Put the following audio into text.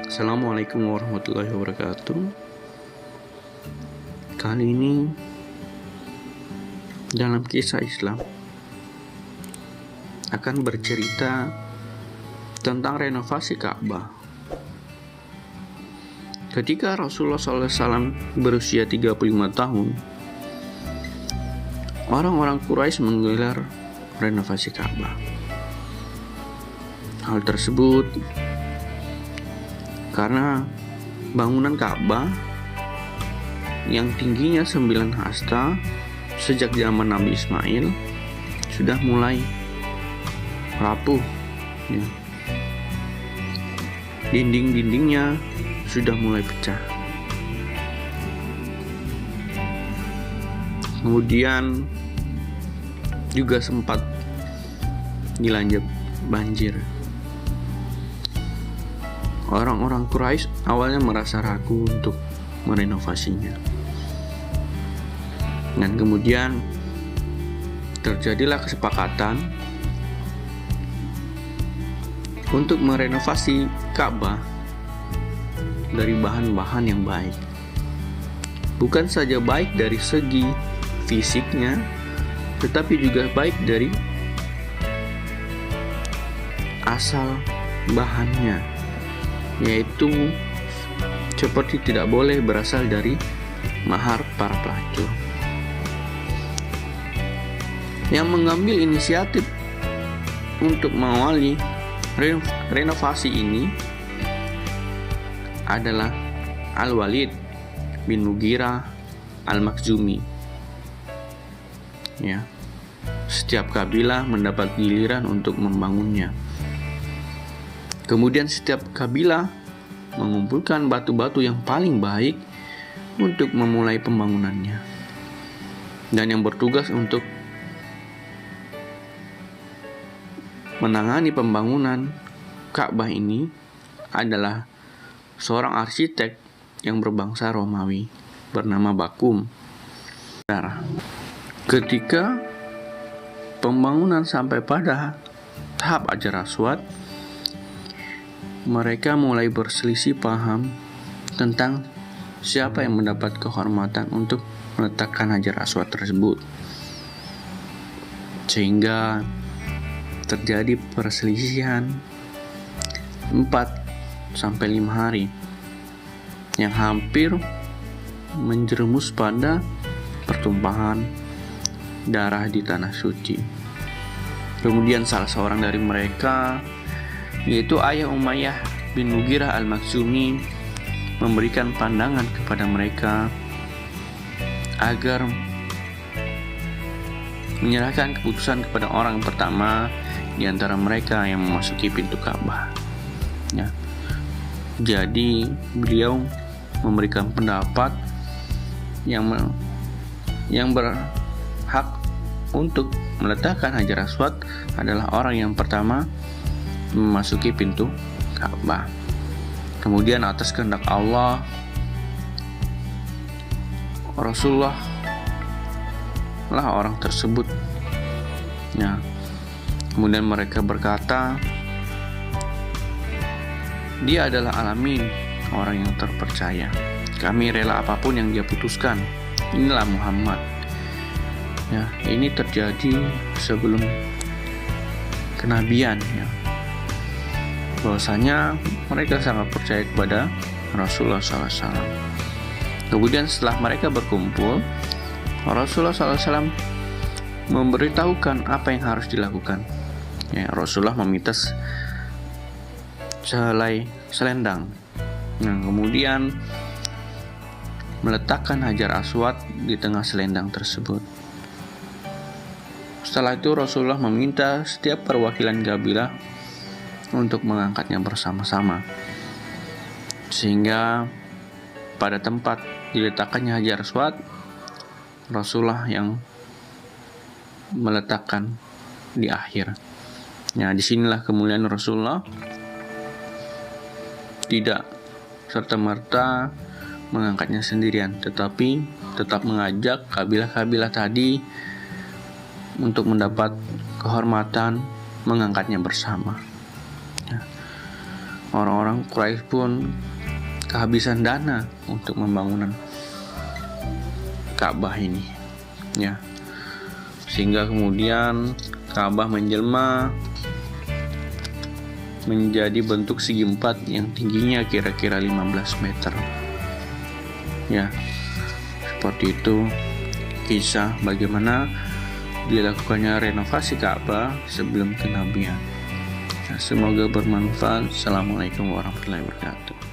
Assalamualaikum warahmatullahi wabarakatuh. Kali ini dalam kisah Islam akan bercerita tentang renovasi Ka'bah. Ketika Rasulullah SAW berusia 35 tahun, orang-orang Quraisy menggelar renovasi Ka'bah. Hal tersebut karena bangunan Ka'bah yang tingginya 9 hasta sejak zaman Nabi Ismail sudah mulai rapuh, ya. Dinding-dindingnya sudah mulai pecah. Kemudian juga sempat dilanda banjir. Orang-orang Quraisy awalnya merasa ragu untuk merenovasinya. Dan kemudian terjadilah kesepakatan untuk merenovasi Ka'bah dari bahan-bahan yang baik. Bukan saja baik dari segi fisiknya, tetapi juga baik dari asal bahannya, yaitu seperti tidak boleh berasal dari mahar para pelacur. Yang mengambil inisiatif untuk mengawali renovasi ini adalah Al-Walid bin Mughirah Al-Makhzumi. Ya, setiap kabilah mendapat giliran untuk membangunnya. Kemudian setiap kabilah mengumpulkan batu-batu yang paling baik untuk memulai pembangunannya. Dan yang bertugas untuk menangani pembangunan Ka'bah ini adalah seorang arsitek yang berbangsa Romawi bernama Bakum. Ketika pembangunan sampai pada tahap Hajar Aswad, mereka mulai berselisih paham tentang siapa yang mendapat kehormatan untuk meletakkan Hajar Aswad tersebut, sehingga terjadi perselisihan 4-5 hari yang hampir menjerumus pada pertumpahan darah di tanah suci. Kemudian salah seorang dari mereka, yaitu ayah Umayyah bin Mughirah Al-Makhzumi, memberikan pandangan kepada mereka agar menyerahkan keputusan kepada orang pertama di antara mereka yang memasuki pintu Ka'bah. Ya. Jadi beliau memberikan pendapat yang berhak untuk meletakkan Hajar Aswad adalah orang yang pertama memasuki pintu Ka'bah. Kemudian atas kehendak Allah, Rasulullah lah orang tersebut. Ya. Kemudian mereka berkata, dia adalah Alamin, orang yang terpercaya. Kami rela apapun yang dia putuskan. Inilah Muhammad. Ya, ini terjadi sebelum kenabian, ya. Bahwasanya mereka sangat percaya kepada Rasulullah SAW. Kemudian setelah mereka berkumpul, Rasulullah SAW memberitahukan apa yang harus dilakukan. Ya, Rasulullah meminta sehelai selendang. Nah, kemudian meletakkan Hajar Aswad di tengah selendang tersebut. Setelah itu Rasulullah meminta setiap perwakilan kabilah untuk mengangkatnya bersama-sama, sehingga pada tempat diletakkannya Hajar Aswad, Rasulullah yang meletakkan di akhir. Nah, disinilah kemuliaan Rasulullah tidak serta-merta mengangkatnya sendirian, tetapi tetap mengajak kabilah-kabilah tadi untuk mendapat kehormatan mengangkatnya bersama. orang-orang Quraisy pun kehabisan dana untuk pembangunan Ka'bah ini, ya. Sehingga kemudian Ka'bah menjelma menjadi bentuk segi empat yang tingginya kira-kira 15 meter. Ya, seperti itu kisah bagaimana dilakukannya renovasi Ka'bah sebelum kenabian. Semoga bermanfaat. Assalamualaikum warahmatullahi wabarakatuh.